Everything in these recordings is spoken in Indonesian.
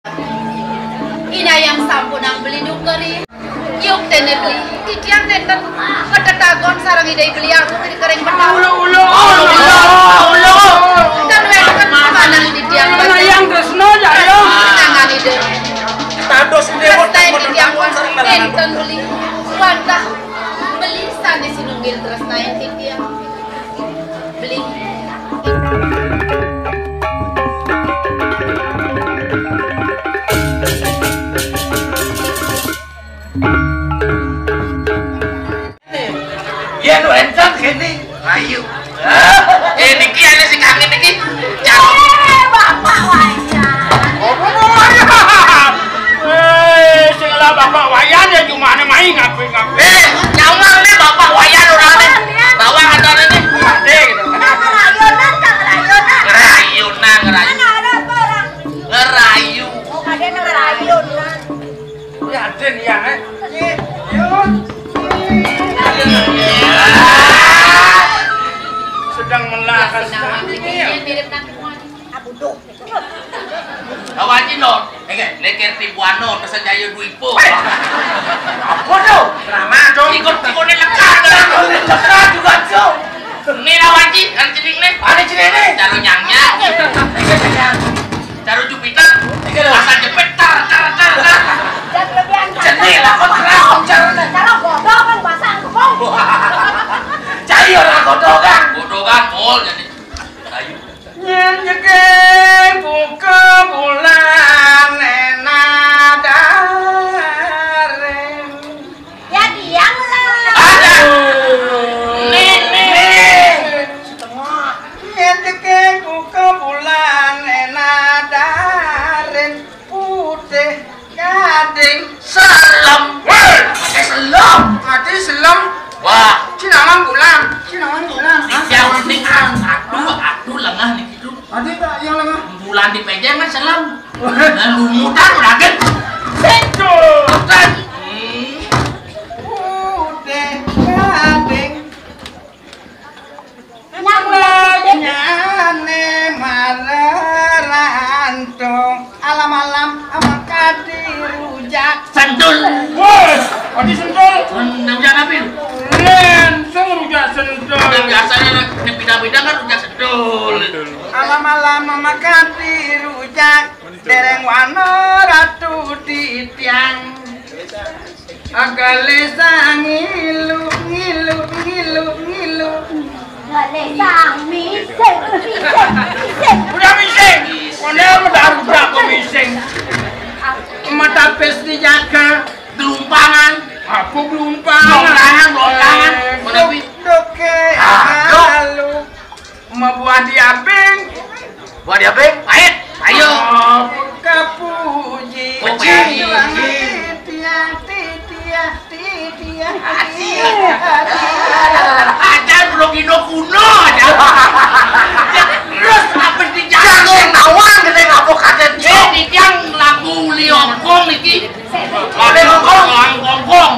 Ina yang sampun ang beli dukeri. Yuk tene beli. Titiang nenten ketetagon sarang idai beli aku kering betau. Ulo. Dan wekan mana titiang Mana yang tresno jayo. Nangan ide. Tados dewo Titiang wan nenten beli. Wantah beli sane sinunggil terus naik titiang. Beli. Ya nu encang kene. Ayo. Niki ana sing kangen niki. Bapak wayan. Sing lah bapak wayan ya cuma ane main ngapain. Nyawang nih bapak wayan orang nih. Bawa ada nih. Ade gitu. Ngerayu. Oh, ada ngerayun kan. Ya den ya. Sedang melakas. Mirip nanti abuduh. Awaji no. Leker tibuano pesan jayo duipo. Apa tuh? Drama dong. Ikut-ikutnya lekat juga tuh. Ini awaji, ada cening nih. Ada cening nih. Caro nyangnya. Caro Jupiter. Asal jepit tar. Dan kelebihan Cening lah kok terang caranya. cara bodoh kan bahasa angkepong. Cari orang godogan mall jadi. Ayo. Nyen jeke buka bulan enadaren. Ya diam lah. Ada. Nih. Setengah. Nyen jeke buka bulan enadaren putih gading Salam. mati selam. Wah. Cinaman bulan. Yang penting aduh lengah nih gitu. Adi tak yang lengah. Bulan di pejang kan salam. Lumutan ragen. Betul. Bukan. Putih gading. Nyane marerantong alam-alam amak kadi rujak. Sentul. Woi, adi sentul. Rujak apa itu? Lenseng rujak sentul. Dan biasanya di bidang-bidang kan rujak sentul. Alam-alam amak kadi rujak. Dereng wano ratu di tiang. Agale sangilu ngilu. Galesang miseng. Udah mising. Kono udah kok mising. Mata pes dijaga. Gelumpangan. Aku gelumpangan. Gelumpangan. Mana pi? Doke halu. Membuat diaping. Buat dia beng. Pahit. Ayo. Kapuji. Puji. Titia. Aja belum Indo kuno aja. Terus apa dijaga? Jangan nawang gede ngapok kaget. Jadi yang lagu liongkong iki. Liongkong.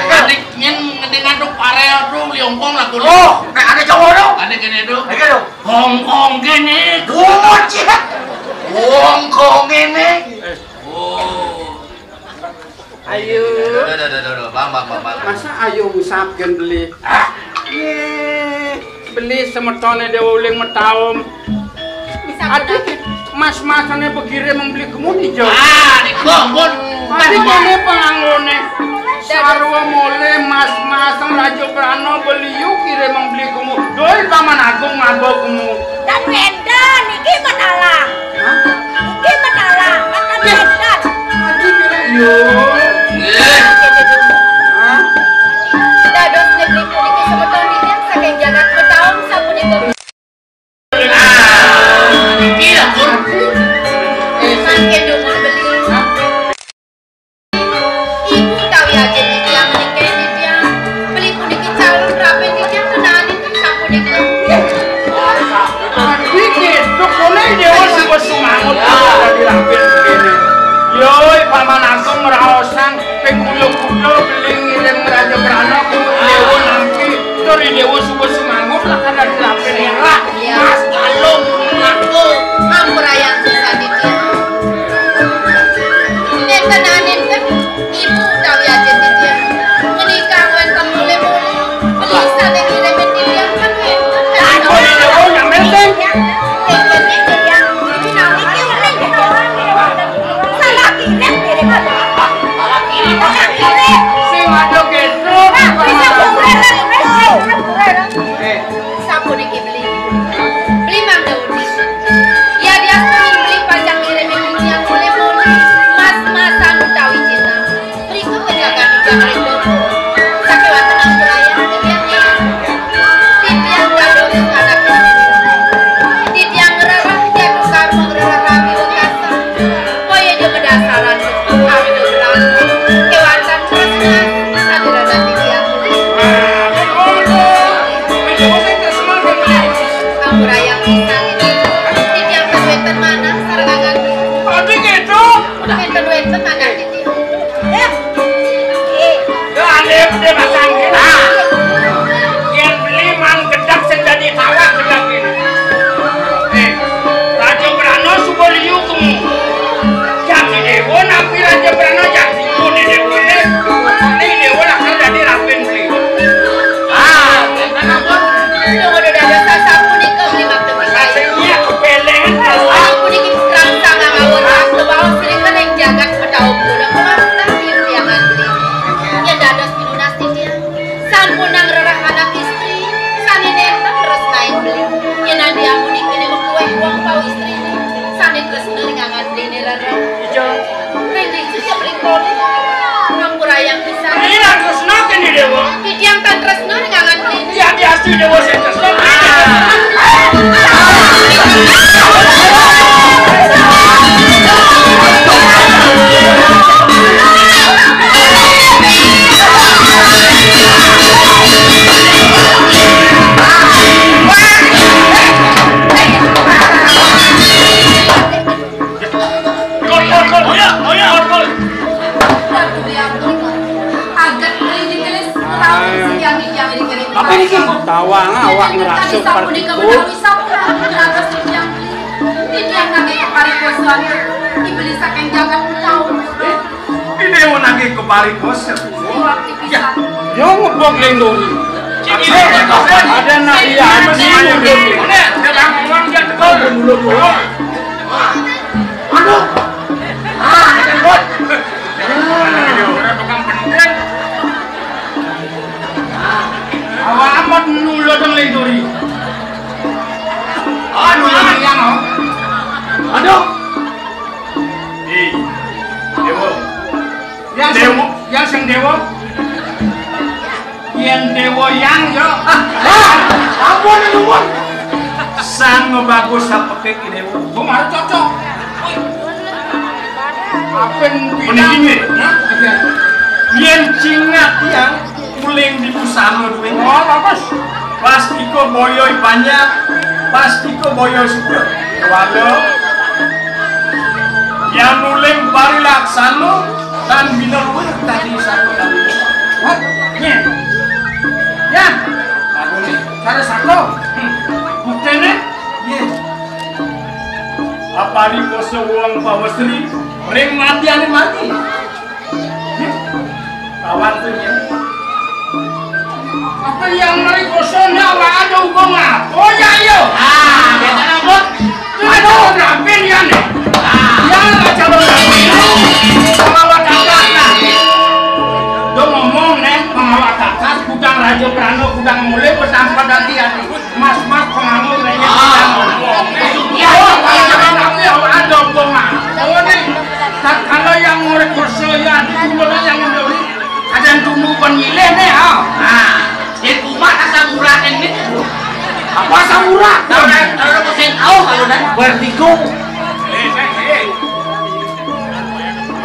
Adik nyen ngaduk parel tuh liongkong lagu. Oh, ada cowok dong. Ada gini tuh. Hongkong gini. Hongkong ini. Oh. Ayo. Bang. Masa ayo usapkan beli? Beli semetone dewa uling metaum. Adik mas-masane begire membeli kemudi jauh. Di kombon. Adik ini penganggone. Sarwa mole mas-masang rajo prano beli yuk kire membeli kemudi. Doi paman agung ngabok kemudi. Dan medan iki menala. Iki menala. Akan medan. Adik kira yo. Dados negeri kuning sebetulnya yang saking jagat bertahun sampun itu. Kira pun. Makin dumur beli. Ibu tahu ya jadi yang menikah ini dia beli kuning calon rapi dia kenal itu sampun itu. Dikit, tuh kuning dewa sebuah sumangut ada di lampir begini. Yoi, paman agung meraosang pengkulo-kulo beli ngirim raja berana dewa nanti dari dewa sebuah sumangut lah kan ada di lampir era. Iya. Mas kalung aku. Hampura yang susah di dia. Mas-masan utawi Cina mriku penjagaan dijang rendo sakewaten Ampuraya titiang dados anak titiang ngerarah jatuh karma ngerarah rami wekasa kaya dia medasaran kami dobelang kewatan tresna sadirana titiang Ampuraya pisan titiang kedweten mana sarangan Adi gitu. weten mana titiang Alif de pasang kita. Yang beli mang gedap sendadi tawak gedap ini. Raja Brana suboliu kamu. Jadi dewa nabi Raja Brana jadi ini dewa ini dewa nak jadi rapin beli. Kenapa? Tunggu dada sasapu nih kau lima tepi kayu. Rasanya kepelengan. Aku nih kita terang sangat ngawur aku bawa sering kan yang jagat petau pulang kemana yang antri. Yang dados pinunasti dia. Sampun nang rerah anak istri. Sani neta terus naik beli. Yang nanti aku nih kini mengkueh uang pau istri. Sani terus nering ngantri nih rerah. Ijo. Rendi sudah beli poli. Ampuraya bisa. Ini nak terus nak ini dewa. Didiang tan terus nering ngantri. Ya di asli dewa saya terus nak. Apa ini Kim? Tawang awak ngerasuk partiku. Ini mau nagih ke Parikos ya. Yo ngebok lendori. Ada nak iya anji lendori. Dia ngomong dia tekol dulu. Aduh. Bot. Orang tukang pengen. Awak amat nulu dong lendori. Aduh yang mau. Aduh. Dewa. Yang dewa, yang sing dewa. Yang dewa yang yo. Ampun nuwun. Sang bagus sapeke ki dewa. Bumar cocok. Apen Meniki bidang. yen cingat yang uling di pusama duwe. Oh, bagus. Pasti ko boyoi banyak, pasti ko boyoi suka. Walau yang uling pari laksana dan binolong tadi satu kali. What? Nye. Ya. Bagus nih. Cara sako. Buktene? Ye. Apa di koso uang pawasri? Ring mati ane mati. Ye. Kawan tuh ya. Apa yang mari kosong awak ada hubung apa ya yo? Kita nabot. Aduh, rapin ya nih. Ya nggak coba rapin. Pengawal kakak nah. Dong ngomong nih, pengawal kakak kudang Raja Prano kudang mulai bertambah hati-hati. Mas-mas pengawal raya kudang ngomong. Ya, tapi awak ada hubung apa nih? Kalau yang ngorek kurso ya, dulu yang ngomong. Ada yang tunggu penyilih nih, Di rumah asal murah ini. apa samurah? Kalau musim tahu kalau dah Vertigo.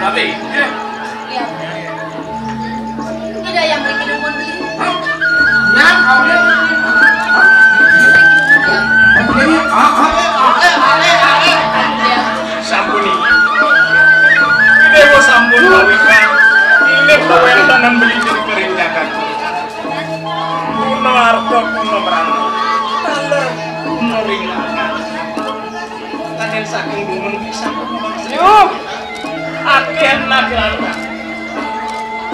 berarti. Tidak yang beli kinumun beli. Yang kau lihat. Sampuni. Dewa sampun bawikan. Ini pawai tanam beli jadi kerindakan. Kuno arto kuno berani. Tanda kuno ringakan. Kanen saking bumen bisa. Yuk. Akhir nagrata.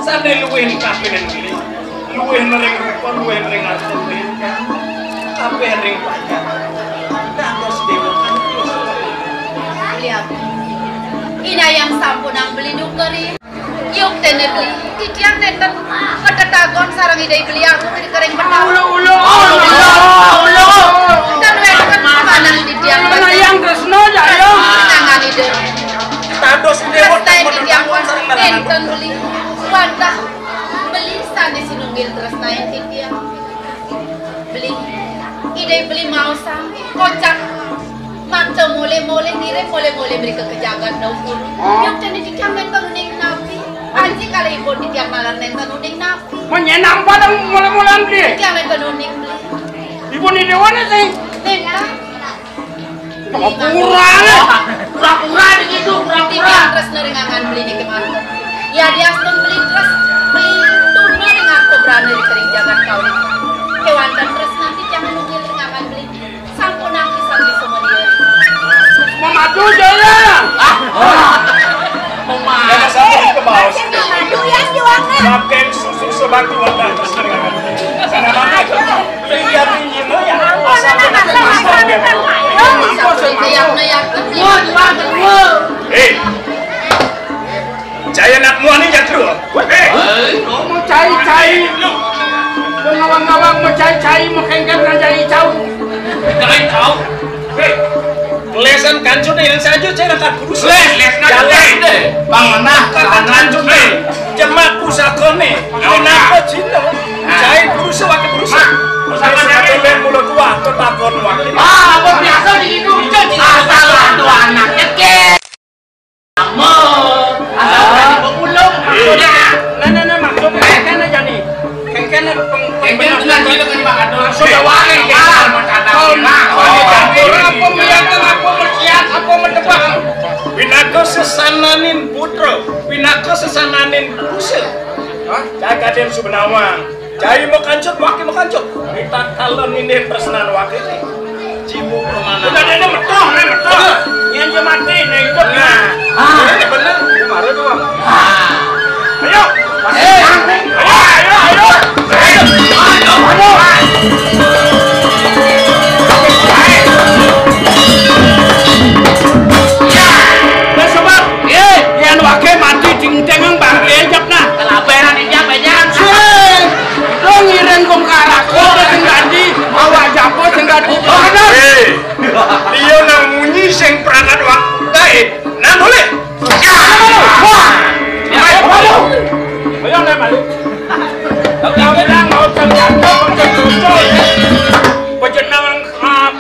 Sade luwih kapenen beli. Luwih nering rupa, luwih nering arto luwih kan. Kabeh ring pajak. Dados dewa kan terus. Lihat. Ina yang sampun ang beli dukeri. Yuk tene beli. Titiang nenten ketetagon sarang idai beli aku kiri kering petau. Ulo. Dan wekan mana titiang Mana yang Kresno ya yo? nangan ide. Tados dewa nalangan. Enten beli wadah beli sana sinunggil terus naik dia. Beli ide beli mau sang kocak mata mole-mole dire mole-mole beri kekejagan daun. Yang tadi dikamen tanuning nabi. Anji kalau ibu di tiang malam neng tanuning nabi. Menyenang pada mole-molean beli. Tiang tanuning beli. Ibu ni dewana sih. Nena. Pura-pura begitu, Tiang terus neringangan beli di kemana. Ya dia pun beli terus beli tuna dengan aku berani di kering jangan kau ni. Hewan dan terus nanti jangan nunggu neringangan beli. Sampun nanti sampai semua dia. Memadu jaya. Jangan sampai ke bawah. Aduh ya juangan. Pakai susu sebatu wadah terus nalangan. Sana mana itu? Dia tinggi lo ya. Asal Jaya nak muan ni jatuh. Mau cai-cai. Ngawang-ngawang mau cai-cai mau kengkep nak cai cau. Cai cau. Lesan kancut yang saja saya nak kurus. Les jalan deh. Bang mana? Kata kancut ni. Jemak pusaka ni. Kenapa Cina? Cai kurus wakil kurus. Sama dengan ben mulut tua tetakon wakil. Apa biasa di hidup jadi asal tu anak kecil. Asal berani berpulung. Nah, maksud kengken aja nih. Kengken dengan kita kan makan dulu. Sudah wangi kengken makan apa miyakan apa merkiat apa mendebak. Pinaka sesananin putra, pinaka sesananin pusa. Jaga dem subnawang. Jai mau kancut, wakil mau kancut. Kita kalau ini persenan wakil ni. Cimu permana. Udah dia metoh. Yang dia mati nih ikut nah. Benar. Kemarin doang. Ayo. Ayo. Nah sobat, yang wakil mati ting-tingang bangke ejap nah. Kelaperan ejap aja. Lo ngirim kum karako dengan ganti awak japo dengan ganti. Dia nak munyi sing perangan wakil. Nah boleh. Ayo nih balik. Kau bilang mau jatuh, pejenang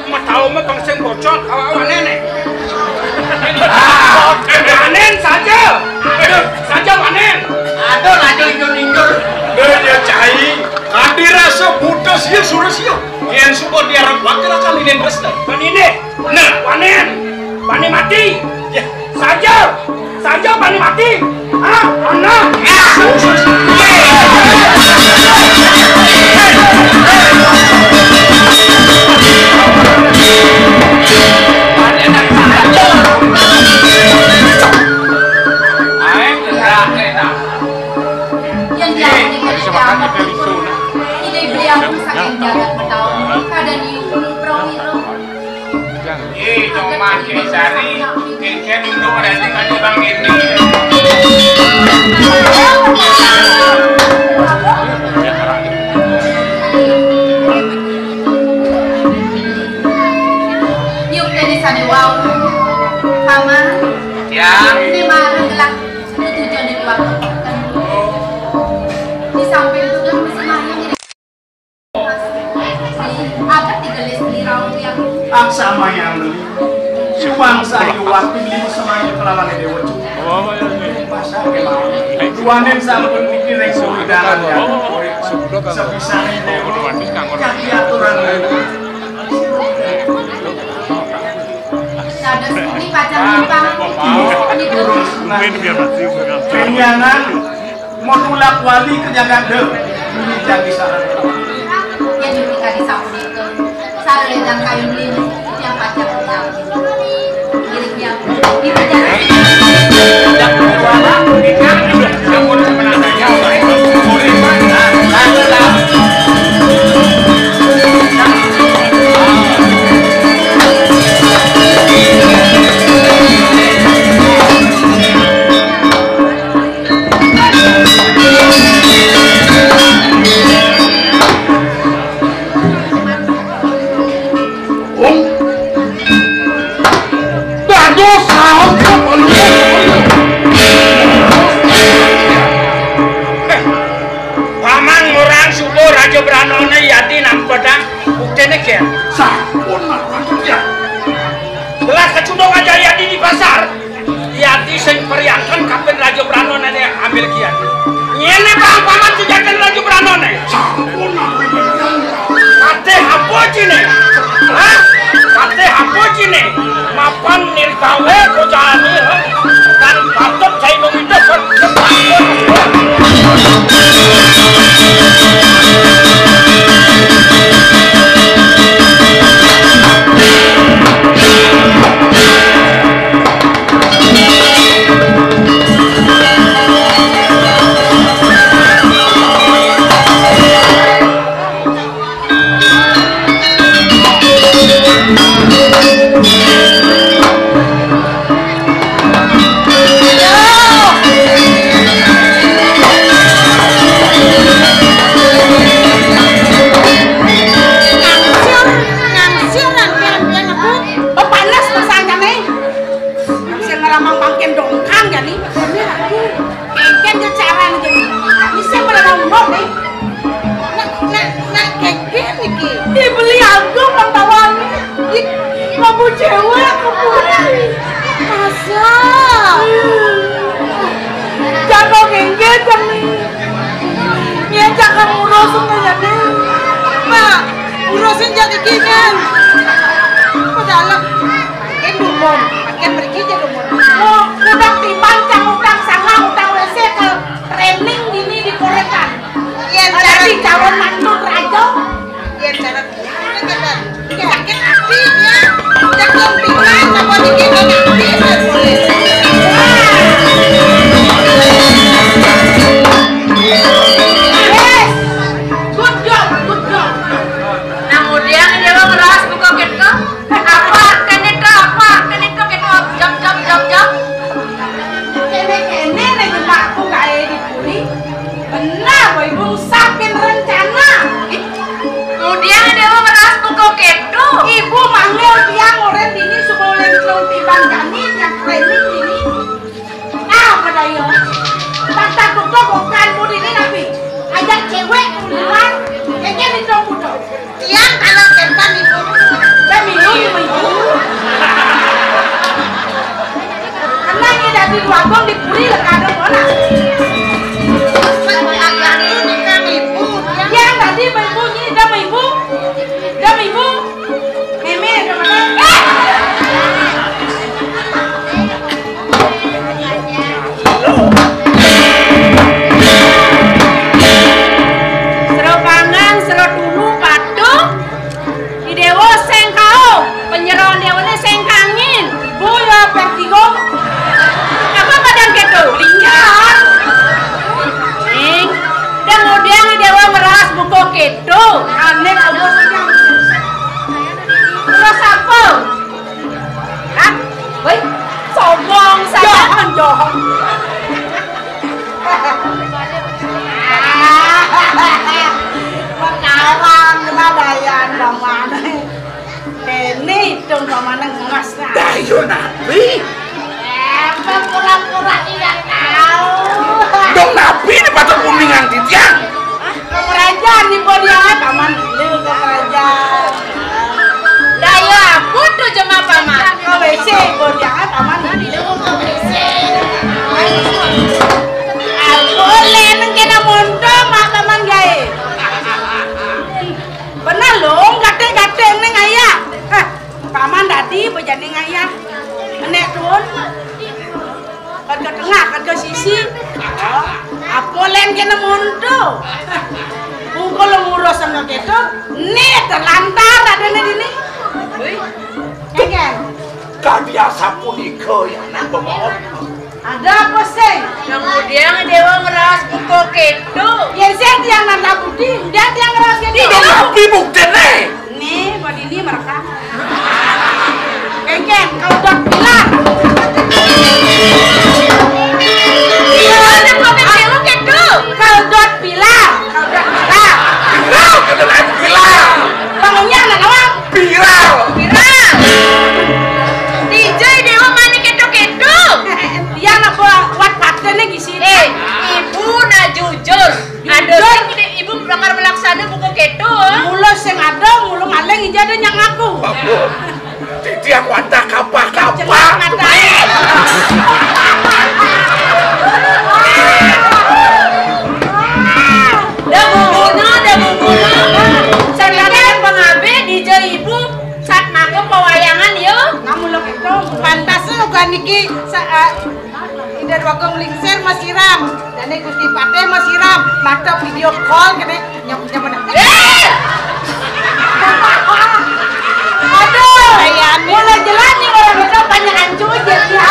mau tahu mau tongseng bocor, awak nenek. Panen saja, panen. Aduh injur. Dia cai. Hadir rasa buta sia suruh sia. Yang support dia orang wakil kali ini besar. Panen. Nah, panen mati. Saja panen mati. Anak. Yang ini beli aku saking jagat bertahun kadang diukur prawiro. Dong makin sari, kengken untuk berarti kan bang ini. Yuk dari sana wow, mama. Ya. Ini marah lah, tujuan dari waktu. Di samping itu kan masih mayang ini. Apa 3 les beli rawon yang Sama yang beli. Suang sayu waktu beli semuanya kelawan dewa. Duanen sampun pikir yang sulidaran ya. Sebisa dewa. Kaki aturan. ada ini pacar lupa. Terus penyangan modulak wali kejagaan deh. Ini jadi saran. Yang ketika di sampul itu saya ledang kayu beli yang pacar lupa. Miliknya di perjalanan. Bagus, ngambil kian. Nyene Bang Paman sejaken laju pranone. Sampun Kate apa cine? Hah? Kate apa cine? Mapan nirgawe kojani kan patut saya meminta Dia kuantah kapah-kapah. Pasir masiram, dan Gusti Pate masiram, mata video call kene nyok-nyok. Aduh, mulai jelas nih orang itu banyak ancu jadi ya.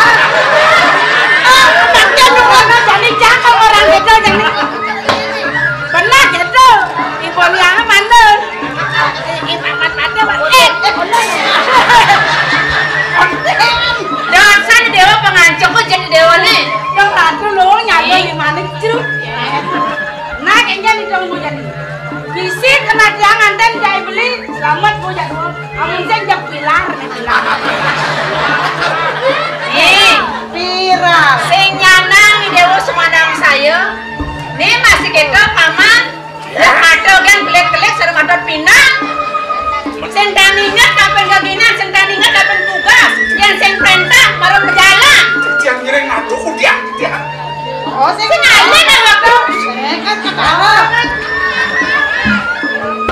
Macam orang jadi cakap orang itu jadi. Benar gitu, ibu yang mana? Ibu mata Dasar dewa pengancam kok jadi dewa nih. Yang ratu lo nyala di mana cuy? Nah kayaknya di dalam hujan ini. Bisi kena jangan dan jai beli selamat bu jadul. Amun saya jak pilar nih pilar. Pira. Sing nyanang dewa semanang saya. Nih masih kita paman. Mata kan kelek-kelek sareng mata pinang. Sing taningan kapan gagina, sing taningan kapan tugas. Yang sing perintah baru berjalan. Yang ngiring ngadu dia. Oh sing Ayo nih waktu. kan ketawa.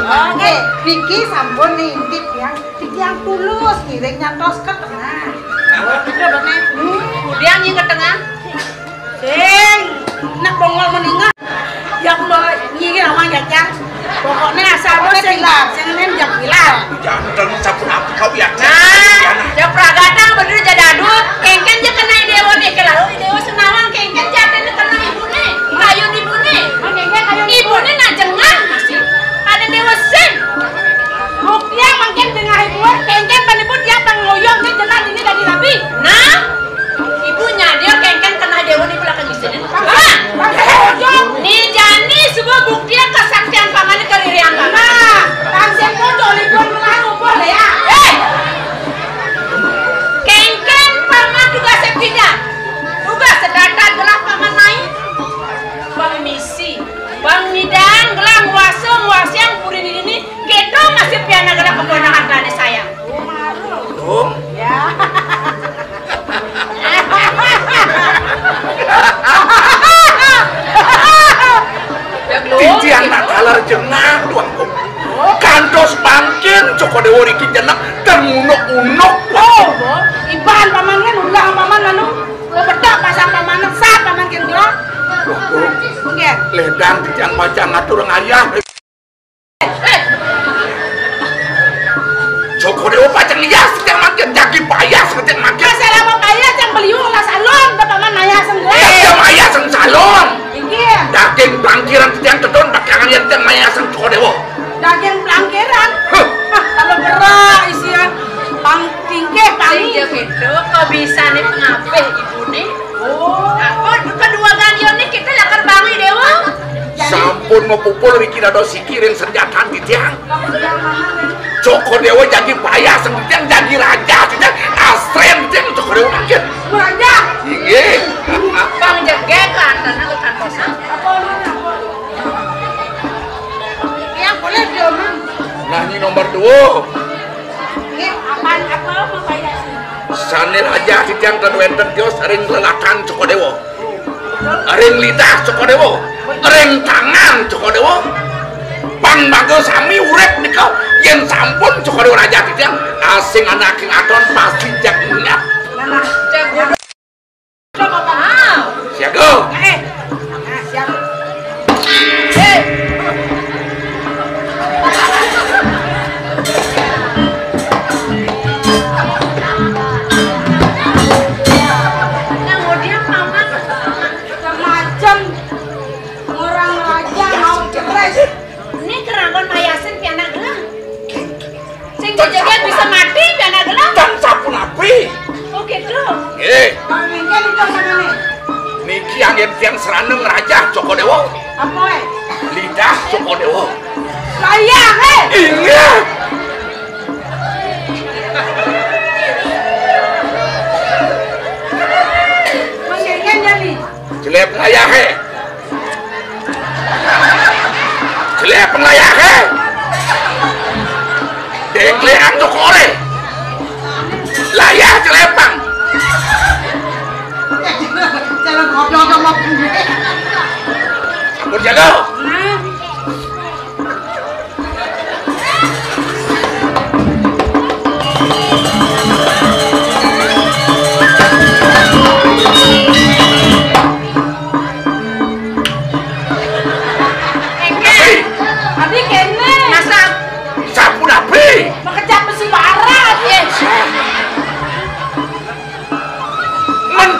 Oke, Vicky sampun nih tip yang tulus ngiring nyantos ke tengah. Betul bener. Kemudian yang ke tengah. Sing nak bongol meninggal. Yang mau nyiring awang jajang. Pokoknya asal lo sing nem jak pilar. Jangan dalam sabun apa kau ya? Nah, jak pragatang bener jadadut. Kengken je kena dewa nih kalau dewa senawang kengken jatene kena ibu nih. Kayu ibu nih. Ibu nih nak jengah masih. Ada dewa sing. Buktinya makin tengah ibu kengken peniput dia pengoyong nih jenah ini dari rapi. Nah, ibunya dia kengken kena dewa di belakang di sini. Nih jani sebuah bukti kesaktian pamannya keririan banget. Nah, langsung foto libur melangu boleh ya? Kengken paman tugas sepidang. Tugas sedatar gelah paman naik. Bang misi, bang midang gelah nguasa yang purin ini. Kita masih piana gelah kebenaran tadi sayang. Oh, Ya. titian nak kalar jengah tuangku. Kantos bangkin coko dewa riki jenah termunuk-unuk. Oh, iban paman kan ulah paman lalu lo bedak pasang paman sah paman kan gelah. Oke. Ledang titian macam ngatur ngayah. Coko dewa pacang lias yang makin jagi payah seketik makin. Masalah mau kaya yang beliung lah salon ke paman naya senggoy. Yang ayah sang salon. Iki Daging pelangkiran titian kedon bakalan yang ayah sang coko dewa. daging pelangkiran. Kalau berak isian pang tingke paling. Iya gitu, kok bisa nih pengapih ibu nih? Oh. Aku kedua gantian nih kita lakar bangi dewa. Sampun mau pupul riki rado sikirin senjata titian. Yang mana nih? Coko dewa jadi payah sengitian jadi raja titian. Asren titian coko dewa makin. Raja. Iya. Bang jegekan karena utan kosan. Apa mana? Yang boleh dioman. Nah ini nomor 2. Ini apaan apa mau kaya sih? Sane raja titian terwenten dia sering lelakan coko dewa. Ring lidah coko dewa. Ring tangan coko dewa. Pang bago sami urep nikau yen sampun coko dewa raja titian asing anak aton pasti jak ingat. Mana? Jago. Coba bang. Wow. Siago. Nah, siap. Kemudian paman Semacam orang raja mau cerai. ini keragon mayasin piana gelang. Sing jejegan bisa mati piana gelang. Dan sapun api. Oh gitu. Bang Minggan itu mana nih? Niki yang seraneng raja coko dewa. Apa Lidah coko dewa. Saya Ingat. Bang Minggan jadi. Jelep ngayah he. Jelep ngayah he. Deklean coko ore. Layah jelepang. Jangan ngobrol sama gue. Sampun jaga. Nah,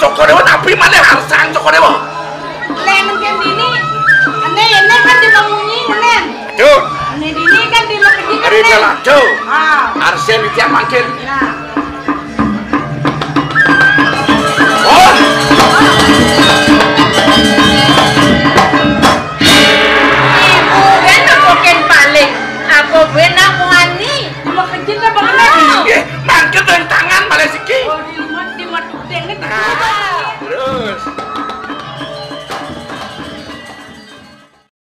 Joko Dewa tapi mana harsang Joko Dewa. Len kan dini. Ane kan dibangunyi menen. Aduh. Ane dini kan dilakukan. Hari Jalajo. Arsen Witian manggil. Nah. Oh. Ibu ben paling. Aku ben